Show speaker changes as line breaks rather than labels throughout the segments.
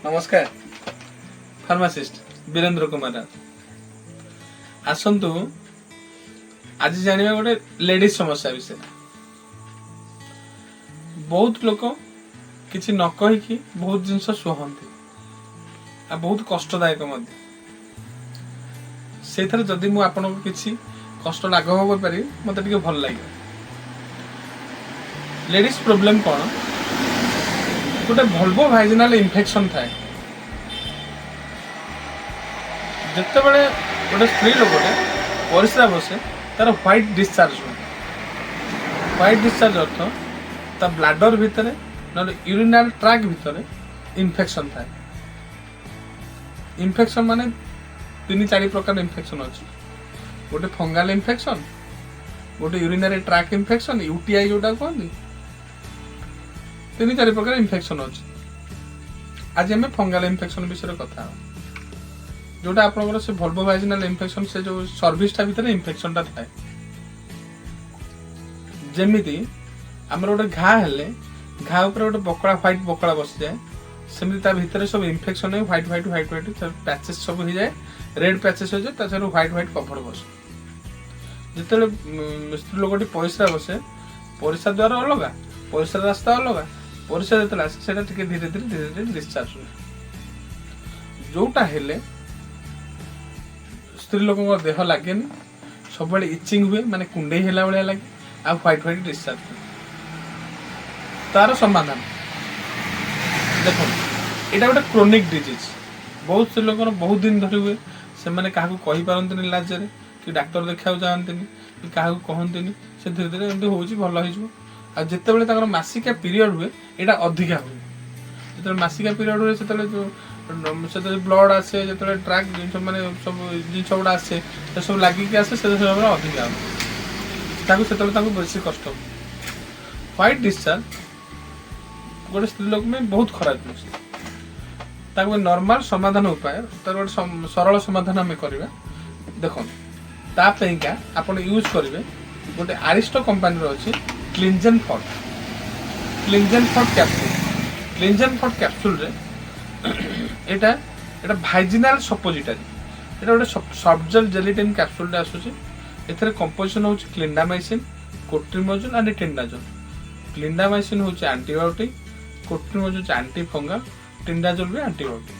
नमस्कार फार्मासिस्ट वीरेंद्र कुमार आसतु आज जानिबा गोटे लेडीज समस्या विषय। बहुत लोक किसी न कहीकि बहुत जिनस शुहती आ बहुत कष्टदायक से जदि मु आपन को किसी कष्ट लाघव कर पारि मते टिके भल लागे। लेडीज प्रॉब्लम कौन गोटे भल्वो भाइजिनाल इन्फेक्शन थाए जिते बड़े गोटे स्त्री लोकटे परिस्रा बसे तार व्हाइट डिस्चार्ज हुए। व्हाइट डिस्चार्ज अर्थ ता ब्लाडर भितर ना यूरिनल ट्रैक भितर इन्फेक्शन थाए। इन्फेक्शन माने 3-4 प्रकार इन्फेक्शन अच्छी। गोटे फंगाल इन्फेक्शन, गोटे यूरिनरी ट्रैक इन्फेक्शन यूटीआई जोटा कहते 3-4 प्रकार इन्फेक्शन अच्छी। आज आम फंगाल इन्फेक्शन विषय कथा जोटा आपन से भल्वो भाइजिनाल इन्फेक्शन से जो सर्विसटा भितर इन्फेक्शन टा थाए। जेमिति आमर गोटे घा हेले घा ऊपर गोटे बकड़ा व्हाइट बकड़ा बसी जाए सेमि ता भितर सब इन्फेक्शन है white white white white patches सब हो जाए, रेड पैचेस हो जाए, ता सर व्हाइट व्हाइट कभर बस। जिते स्त्री लोकटी परिस्रा बसे परिस्रा द्वार अलग परिस्रा रास्ता अलग परिस्रा जो आसे धीरे धीरे डिस्चार्ज हुए। जोटा हेले स्त्री लोक देह लगे सब इचिंग हुए माने कुंडे हेला भाया लगे आ व्हाइट व्हाइट डिस्चार्ज हुए। तार समाधान देखो यहाँ गोटे क्रोनिक डिजीज बहुत से लोग बहुत दिन धरी हुए से मैंने क्या कही पारती लाजरे कि डाक्तर देखा चाहती कि क्या कहती से धीरे धीरे एमती हो भल हो। जिते बड़े मासिका पीरियड हुए यहाँ अधिका हुए। जो मासिका पीरियड हुए से जो ब्लड आसे जो ट्रैक जिन मैंने सब जिन गुड़ा आसे सब लगिक आसे से अधिका हुए बेस कष्ट। व्हाइट डिस्चार्ज गोटे स्त्री लोक में बहुत खराब जिन नॉर्मल समाधान उपाय तार गोटे सरल समाधान आम करवा। देखो तापाईका आप यूज करेंगे गोटे आरिस्टो कंपानी अच्छी क्लींजन फॉट कैप्सूल रे एटा भाइजिनाल सपोजिटरी एटा गोटे सॉफ्ट जेल जेलिटिन कैप्सूल आसूची। एथरे कंपोजिशन होची क्लिंडामाइसिन, कोट्रिमोजोल एंड टिंडाजोल। क्लिंडामाइसिन होची एंटीबायोटिक, कोट्रिमोजोल एंटी फंगल, टिंडाजोल भी एंटीबायोटिक।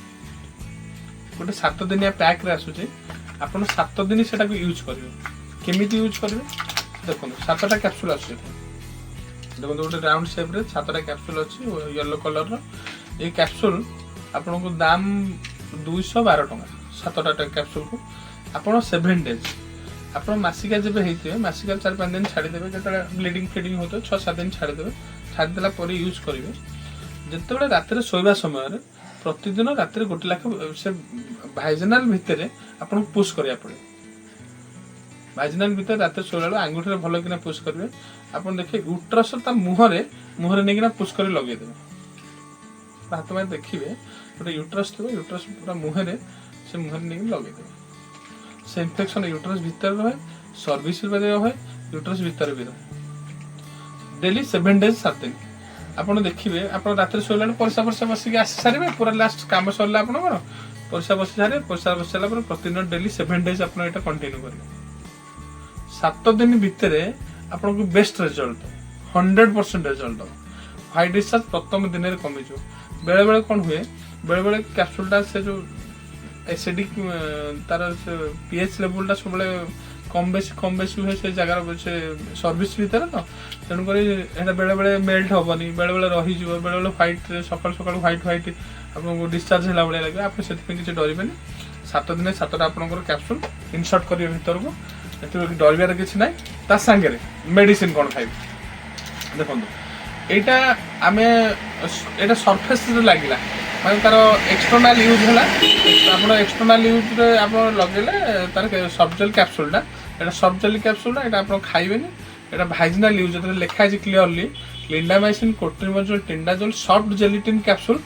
गोटे 7 दिनिया पैक रे आसूची। आपण 7 दिन सेटा को यूज करिवे। केमिति यूज करिवे देखो 7टा कैप्सूल आछे। देखो गोटे राउंड शेप रे 7टा कैप्सूल अछि येलो कलर रो। ए कैप्सूल आपन को दाम 212 टका 7टा कैप्सूल को आपन 7 डेज आपन मासिका जब हेतिवे मासिका 4-5 दिन छाडी देबे। जतले ब्लीडिंग फीडिंग होतो 6-7 दिन छाडी देबे। छाडी देला पर यूज करिवे। जते बडे रात रे सोइबा समय रे प्रतिदिन रात रे गोटे लाख से भाइजिनाल भितरे आपन पुश करिया पड़े। भाइजिनाल भितर रात रे सोइला आंगुठी रे भलो किना पुश करिवे। आपन देखि यूट्रस ता मुहरे नेकिना पुश करी लगे देबे। हाथ में देखिए गोटे यूट्रस थी यूट्रस पूरा मुहरे से मुहरे नहीं लगे देवे। से इन्फेक्शन यूट्रस भीतर रहे सर्विस रहे यूट्रस भीतर भी रहे। डेली 7 डेज 7 दिन आपन देखिए आप रात शोला पैसा पैसा बसिक आसी सारे पूरा लास्ट कम सरला आप पैसा बसी सारे पैसा बस सारा प्रतिदिन डेली 7 डेज आप कंटिन्यू करेंगे। 7 दिन भितर आपन को best result 100% result. White discharge प्रथम दिन में कमी बेले बेले कौन हुए बेले बेले कैप्सूलटा से जो एसिडिक तार पीएच लेवलटा सब कम बेसी हुए से जगह से सर्विस भीतर तो तेणुक बेले बेले मेल्ट हेनी बेले बेले रही बेले बेले व्हाइट सकाल सकाल व्हाइट व्हाइट आपको डिस्चार्ज है भाया लगे। आप किसी डरबे 7 दिन 7टा आपंकर कैप्सूल इनसर्ट करेंगे भीतर को डरबार किसी ना ता सांगे मेडिसिन कौन खाइबे। देखो एटा आमे एटा सरफेस रे लागिला माने तार एक्सटर्नल यूज होला। आपण एक्सटर्नल यूज रे आपण लगेले तार सॉफ्ट जेल कैप्सूल ना एटा सॉफ्ट जेल कैप्सूल ना एटा आपण खाइबेनी। एटा भाइजिनाल यूज रे लिखा है clearly clindamycin, cotrimoxazole, tinidazole soft gelatin capsule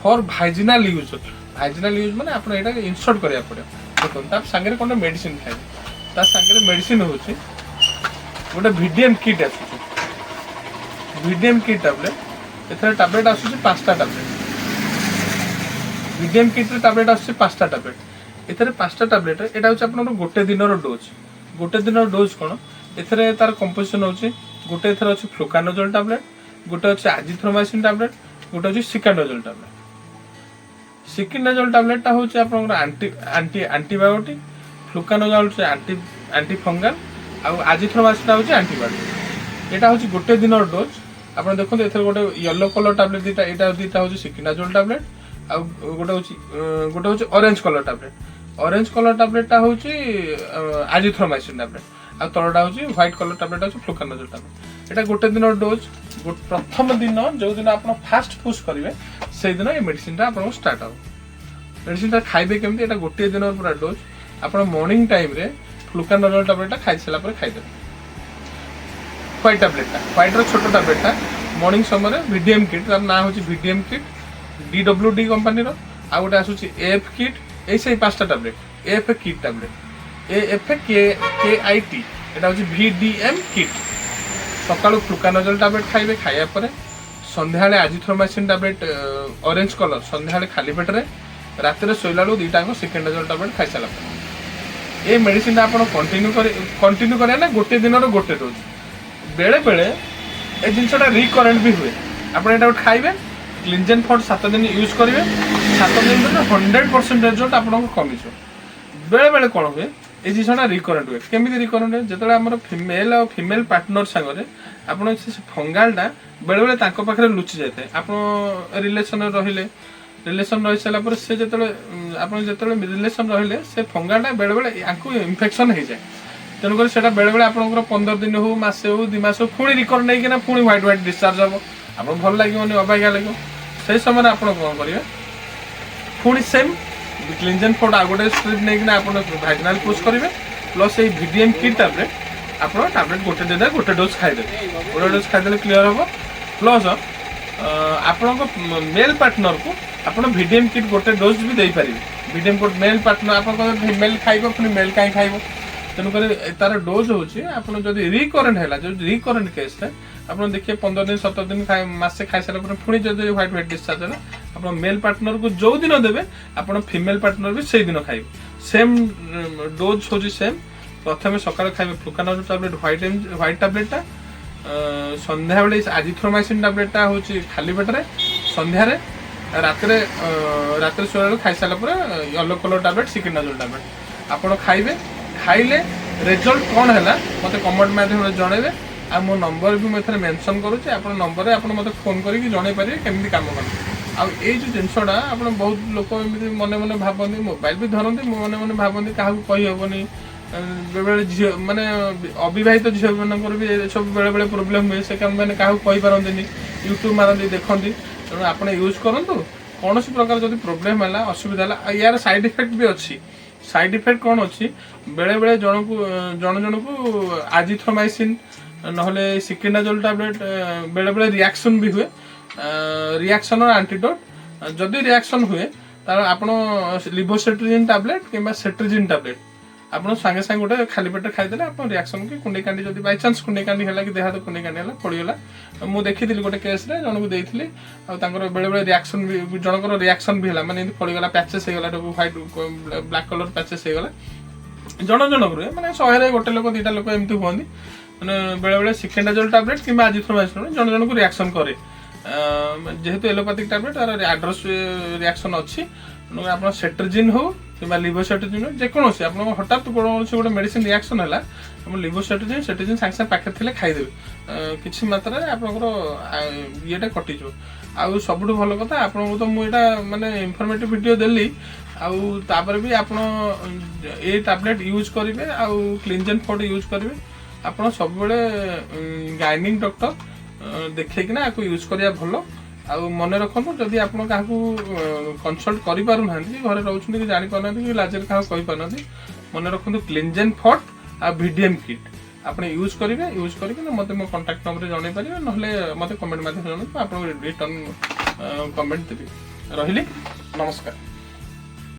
for vaginal use. Vaginal use माने आपण एटा इंसर्ट करिया पड़े। देखो ता संगे कोन मेडिसिन खाइबे ता संगे मेडिसिन होची गोटे वीडीएम किट आछी। वीडीएम किट टैबलेट एथरे टैबलेट आसुची 5टा टैबलेट ভিডিএম কিଟ୍ରେ ଟାବଲେଟ୍ ଆସୁଛି 5ଟା ଟାବଲେଟ୍। ଏଥିରେ 5ଟା ଟାବଲେଟ୍ ଏଇଟା ହେଉଛି ଆପଣଙ୍କର ଗୋଟେ ଦିନର ଡୋଜ୍। ଗୋଟେ ଦିନର ଡୋଜ୍ କ'ଣ ଏଥିରେ ତାର କମ୍ପୋଜିସନ୍ ହେଉଛି ଗୋଟେ ଏଥିରେ ଅଛି ଫ୍ଲୁକାନୋଜୋଲ୍ ଟାବଲେଟ୍, ଗୋଟେ ଅଛି ଆଜିଥ୍ରୋମାଇସିନ୍ ଟାବଲେଟ୍, ଗୋଟେ ଅଛି ସିକାନୋଜୋଲ୍ ଟାବଲେଟ୍। ସିକାନୋଜୋଲ୍ ଟାବଲେଟ୍ଟା ହେଉଛି ଆପଣଙ୍କର ଆଣ୍ଟିବାୟୋଟିକ୍, ଫ୍ଲୁକାନୋଜୋଲ୍ ହେଉଛି ଆଣ୍ଟି ଫଙ୍ଗଲ୍, ଆଉ ଆଜିଥ୍ରୋମାଇସିନ୍ଟା ହେଉଛି ଆଣ୍ଟିବାୟୋଟିକ୍। ଏଇଟା ହେଉଛି ଗୋଟେ ଦିନର ଡୋଜ୍। ଆପଣ ଦେଖନ୍ତୁ ଏଥିରେ ଗୋଟେ ୟେଲୋ କଲର୍ ଟାବଲେଟ୍ ଦୁଇଟା, ଏଇଟା ଦୁଇଟା ହେଉଛି ସିକାନୋଜୋଲ୍ ଟାବଲେଟ୍, ଆଉ ଗୋଟେ ହେଉଛି orange colour tablet. Orange colour ଟାବଲେଟ୍ଟା ହେଉଛି ଆଜିଥ୍ରୋମାଇସିନ୍ ଟାବଲେଟ୍, ଆଉ ତଳଟା ହେଉଛି ହ୍ୱାଇଟ୍ କଲର୍ ଟାବଲେଟ୍ ହେଉଛି ଫ୍ଲୁକାନୋଜୋଲ୍ ଟାବଲେଟ୍। ଏଇଟା ଗୋଟେ ଦିନର ଡୋଜ୍। ପ୍ରଥମ ଦିନ ଯେଉଁଦିନ ଆପଣ ଫାଷ୍ଟ ପୁସ୍ କରିବେ ସେଇଦିନ ଏ ମେଡ଼ିସିନ୍ଟା ଆପଣଙ୍କୁ ଷ୍ଟାର୍ଟ ହେବ। ମେଡ଼ିସିନ୍ଟା ଖାଇବେ କେମିତି? ଏଇଟା ଗୋଟିଏ ଦିନର ପୁରା ଡୋଜ୍। ଆପଣ ମର୍ଣ୍ଣିଂ ଟାଇମ୍ରେ ଫ୍ଲୁକାନୋଜୋଲ୍ ଟାବଲେଟ୍ଟା ଖାଇସାରିଲା ପରେ ଖାଇଦେବେ। ହ୍ୱାଇଟ୍ ଟାବଲେଟ୍ଟା, ହ୍ୱାଇଟ୍ର ଛୋଟ ଟାବଲେଟ୍ଟା ମର୍ଣ୍ଣିଂ ସମୟରେ ଭିଡ଼ିଏମ୍ କିଟ୍, ତାର ନାଁ ହେଉଛି ଭିଡ଼ିଏମ୍ କିଟ୍, DWD କମ୍ପାନୀର। ଆଉ ଗୋଟେ ଆସୁଛି AF କିଟ୍, এই সেই 5টা tablet AF kit tablet, AF KIT, এটা হচ্ছে VDM কিট। সকালু ফ্লুকানোজোল ଟାବଲେଟ୍ ଖାଇବେ, ଖାଇବା ପରେ ସନ୍ଧ୍ୟାବେଳେ ଆଜିଥ୍ରୋମାଇସିନ୍ ଟାବଲେଟ୍ ଅରେଞ୍ଜ କଲର୍ ସନ୍ଧ୍ୟାବେଳେ ଖାଲି ପେଟରେ, ରାତିରେ ଶୋଇଲା ବେଳକୁ ଦୁଇଟାଙ୍କ ସିକାନୋଜୋଲ୍ ଟାବଲେଟ୍ ଖାଇସାରିଲା ପରେ ଏ ମେଡ଼ିସିନ୍ଟା ଆପଣ କଣ୍ଟିନ୍ୟୁ କରିବା ନା ଗୋଟେ ଦିନର ଗୋଟେ ଡୋଜ୍। ବେଳେବେଳେ ଏ ଜିନିଷଟା ରିକରେଣ୍ଟ ବି ହୁଏ। ଆପଣ ଏଇଟା ଗୋଟେ ଖାଇବେ, କ୍ଲିନଜେନ୍ ଫଟ୍ 7 ଦିନ ୟୁଜ୍ କରିବେ, 7 ଦିନରେ 100% ରେଜଲ୍ଟ ଆପଣଙ୍କୁ କମିଯିବ। ବେଳେବେଳେ କ'ଣ ହୁଏ এই জিনিসটা রিকরেন্ট ହୁଏ। କେମିତି ରିକରେଣ୍ଟ ହୁଏ? ଯେତେବେଳେ ଆମର ଫିମେଲ୍ ଆଉ ଫିମେଲ୍ ପାର୍ଟନର ସାଙ୍ଗରେ ଆପଣ ସେ ଫଙ୍ଗାଲଟା ବେଳେବେଳେ ତାଙ୍କ ପାଖରେ ଲୁଚି ଯାଇଥାଏ। ଆପଣ ରିଲେସନରେ ରହିଲେ, ରିଲେସନ ରହିସାରିଲା ପରେ ସେ ଯେତେବେଳେ ରିଲେସନ ରହିଲେ ସେ ଫଙ୍ଗାଲଟା ବେଳେବେଳେ ୟାଙ୍କୁ ଇନଫେକ୍ସନ୍ ହେଇଯାଏ। ତେଣୁକରି ସେଇଟା ବେଳେବେଳେ ଆପଣଙ୍କର 15 ଦିନ ହଉ, ମାସେ ହଉ, 2 ମାସ ହଉ, ପୁଣି ରିକରେଣ୍ଟ ହେଇକିନା ପୁଣି ହ୍ୱାଇଟ୍ ଡିସଚାର୍ଜ ହେବ। ଆପଣଙ୍କୁ ଭଲ ଲାଗିବନି, ଅବାଗିଆ ଲାଗିବ। ସେଇ ସମୟରେ ଆପଣ କ'ଣ କରିବେ? ପୁଣି ସେମ୍ କ୍ଲିନଜେନ୍ ଫଟ୍ ଆଉ ଗୋଟେ ଷ୍ଟ୍ରିପ୍ ନେଇକିନା ଆପଣ ଭାଜିନାଲ୍ ପୁସ୍ କରିବେ, ପ୍ଲସ୍ ଏଇ ଭିଡ଼ିଏମ୍ କିଟ୍ ଟାବଲେଟ୍ ଆପଣ ଟାବଲେଟ୍ ଗୋଟେ ଦିନରେ ଗୋଟେ ଡୋଜ୍ ଖାଇଦେବେ। ଗୋଟେ ଡୋଜ୍ ଖାଇଦେଲେ କ୍ଲିୟର ହେବ। ପ୍ଲସ୍ ଆପଣଙ୍କ ମେଲ୍ ପାର୍ଟନରକୁ ଆପଣ ଭିଡ଼ିଏମ୍ କିଟ୍ ଗୋଟେ ଡୋଜ୍ ବି ଦେଇପାରିବେ। ଭିଡ଼ିଏମ୍ କିଟ୍ ମେଲ୍ ପାର୍ଟନର ଆପଣଙ୍କ ମେଲ୍ ଖାଇବ, ପୁଣି ମେଲ୍ କାହିଁ ଖାଇବ? ତେଣୁକରି ତାର ଡୋଜ୍ ହେଉଛି ଆପଣ ଯଦି ରିକରେଣ୍ଟ ହେଲା, ଯଦି ରିକରେଣ୍ଟ କେସ୍ରେ ଆପଣ ଦେଖିବେ 15 ଦିନ 17 ଦିନ ମାସେ ଖାଇସାରିଲା ପରେ ପୁଣି ଯଦି ହ୍ୱାଇଟ୍ ଡିସଚାର୍ଜ ହେଲା, ଆପଣ ମେଲ୍ ପାର୍ଟନରକୁ ଯେଉଁ ଦିନ ଦେବେ ଆପଣ ଫିମେଲ୍ ପାର୍ଟନର ବି ସେଇ ଦିନ ଖାଇବେ। ସେମ୍ ଡୋଜ୍ ହେଉଛି ସେମ୍। ପ୍ରଥମେ ସକାଳେ ଖାଇବେ ଫ୍ଲୁକାନୋଜୋଲ୍ ଟାବଲେଟ୍ ହ୍ୱାଇଟ୍ ଟାବଲେଟ୍ଟା, ସନ୍ଧ୍ୟାବେଳେ ଆଜିଥ୍ରୋମାଇସିନ୍ ଟାବଲେଟ୍ଟା ହେଉଛି ଖାଲି ପେଟରେ, ସନ୍ଧ୍ୟାରେ, ରାତିରେ ଶୋଇଲା ବେଳକୁ ଖାଇସାରିଲା ପରେ ୟେଲୋ କଲର୍ ଟାବଲେଟ୍ ସିକାନୋଜୋଲ୍ ଟାବଲେଟ୍ ଆପଣ ଖାଇବେ। ଖାଇଲେ ରେଜଲ୍ଟ କ'ଣ ହେଲା ମୋତେ କମେଣ୍ଟ ମାଧ୍ୟମରେ ଜଣାଇବେ। ଆଉ ମୋ ନମ୍ବର ବି ମୁଁ ଏଥିରେ ମେନସନ୍ କରୁଛି। ଆପଣ ନମ୍ବରରେ ଆପଣ ମୋତେ ଫୋନ୍ କରିକି ଜଣାଇ ପାରିବେ କେମିତି କାମ କଲେ। ଆଉ ଏଇ ଯେଉଁ ଜିନିଷଟା ଆପଣ ବହୁତ ଲୋକ ଏମିତି ମନେ ମନେ ଭାବନ୍ତି, ମୋବାଇଲ ବି ଧରନ୍ତି, ମନେ ମନେ ଭାବନ୍ତି କାହାକୁ କହିହେବନି। ବେଳେବେଳେ ଝିଅ ମାନେ ଅବିବାହିତ ଝିଅମାନଙ୍କର ବି ଏସବୁ ବେଳେବେଳେ ପ୍ରୋବ୍ଲେମ୍ ହୁଏ। ସେ ମାନେ କାହାକୁ କହିପାରନ୍ତିନି, ୟୁଟ୍ୟୁବ୍ ମାରନ୍ତି, ଦେଖନ୍ତି। ତେଣୁ ଆପଣ ୟୁଜ୍ କରନ୍ତୁ। କୌଣସି ପ୍ରକାର ଯଦି ପ୍ରୋବ୍ଲେମ୍ ହେଲା, ଅସୁବିଧା ହେଲା, ଆଉ ୟାର ସାଇଡ୍ ଇଫେକ୍ଟ ବି ଅଛି। ସାଇଡ୍ ଇଫେକ୍ଟ କ'ଣ ଅଛି? ବେଳେବେଳେ ଜଣକୁ ଆଜିଥ୍ରୋମାଇସିନ୍ ନହେଲେ ସିକାନୋଜୋଲ୍ ଟାବଲେଟ୍ ବେଳେବେଳେ ରିଆକ୍ସନ୍ ବି ହୁଏ। ରିଆକ୍ସନର ଆଣ୍ଟିଡୋଟ୍ ଯଦି ରିଆକ୍ସନ୍ ହୁଏ ତାହେଲେ ଆପଣ ଲିଭୋସେଟ୍ରିଜିନ୍ ଟାବଲେଟ୍ କିମ୍ବା ସେଟ୍ରିଜିନ୍ ଟାବଲେଟ୍ ଆପଣ ସାଙ୍ଗେ ସାଙ୍ଗେ ଗୋଟେ ଖାଲି ପେଟରେ ଖାଇଦେଲେ ଆପଣ ରିଆକ୍ସନ୍ କି କୁଣ୍ଡେଇ କାଣ୍ଡି ଯଦି ବାଇଚାନ୍ସ କୁଣ୍ଡେଇ କାଣ୍ଡି ହେଲା କି ଦେହ ହାତ କୁଣ୍ଡେଇ କାଣ୍ଡି ହେଲା, ପଡ଼ିଗଲା। ମୁଁ ଦେଖିଥିଲି ଗୋଟେ କେସ୍ରେ ଜଣକୁ ଦେଇଥିଲି, ଆଉ ତାଙ୍କର ବେଳେବେଳେ ରିଆକ୍ସନ୍ ବି ଜଣଙ୍କର ରିଆକ୍ସନ୍ ବି ହେଲା, ମାନେ ଏମିତି ପଡ଼ିଗଲା, ପ୍ୟାଚେସ୍ ହେଇଗଲା, ହ୍ୱାଇଟ୍ ବ୍ଲାକ୍ କଲର୍ ପ୍ୟାଚେସ୍ ହେଇଗଲା। ଜଣଙ୍କର ମାନେ 100ରେ ଗୋଟେ ଲୋକ 2ଟା ଲୋକ ଏମିତି ହୁଅନ୍ତି। ମାନେ ବେଳେବେଳେ ସିକାନୋଜୋଲ୍ ଟାବଲେଟ୍ କିମ୍ବା ଆଜିଥ୍ରୋମାଇସିନ୍ ଜଣକୁ ରିଆକ୍ସନ୍ କରେ। ଯେହେତୁ ଏଲୋପାଥିକ୍ ଟାବଲେଟ୍ ତାର ଆଡ୍ରସ୍ ରିଆକ୍ସନ୍ ଅଛି, ଆପଣ ସେଟ୍ରିଜିନ୍ ହଉ କିମ୍ବା ଲିଭୋସେଟ୍ରିଜିନ୍ ହଉ, ଯେକୌଣସି ଆପଣଙ୍କ ହଠାତ୍ କୌଣସି ଗୋଟେ ମେଡ଼ିସିନ୍ ରିଆକ୍ସନ୍ ହେଲା, ଆପଣ ଲିଭୋସେଟ୍ରିଜିନ୍ ସେଟ୍ରିଜିନ୍ ସାଙ୍ଗେ ସାଙ୍ଗେ ପାଖରେ ଥିଲେ ଖାଇଦେବେ। କିଛି ମାତ୍ରାରେ ଆପଣଙ୍କର ଇଏଟା କଟିଯିବ। ଆଉ ସବୁଠୁ ଭଲ କଥା, ଆପଣଙ୍କୁ ତ ମୁଁ ଏଇଟା ମାନେ ଇନଫର୍ମେଟିଭ୍ ଭିଡ଼ିଓ ଦେଲି, ଆଉ ତାପରେ ବି ଆପଣ ଏଇ ଟାବଲେଟ୍ ୟୁଜ୍ କରିବେ ଆଉ କ୍ଲିନଜେନ୍ ଫଟ୍ ୟୁଜ୍ କରିବେ। ଆପଣ ସବୁବେଳେ ଗାଇନିକ୍ ଡକ୍ଟର ଦେଖେଇକିନା ଆକୁ ୟୁଜ୍ କରିବା ଭଲ। ଆଉ ମନେ ରଖନ୍ତୁ, ଯଦି ଆପଣ କାହାକୁ କନସଲ୍ଟ କରିପାରୁନାହାନ୍ତି, ଘରେ ରହୁଛନ୍ତି କି ଜାଣିପାରୁନାହାନ୍ତି କି ଲାଜରେ କାହାକୁ କହିପାରୁନାହାନ୍ତି, ମନେ ରଖନ୍ତୁ କ୍ଲିନଜେନ୍ ଫଟ୍ ଆଉ ଭିଡ଼ିଏମ୍ କିଟ୍ ଆପଣ ୟୁଜ୍ କରିବେ। ୟୁଜ୍ କରିକି ମୋତେ ମୋ କଣ୍ଟାକ୍ଟ ନମ୍ବରରେ ଜଣାଇ ପାରିବେ, ନହେଲେ ମୋତେ କମେଣ୍ଟ ମାଧ୍ୟମରେ ଜଣାନ୍ତୁ, ଆପଣଙ୍କୁ ରିଟର୍ନ କମେଣ୍ଟ ଦେବି। ରହିଲି, ନମସ୍କାର।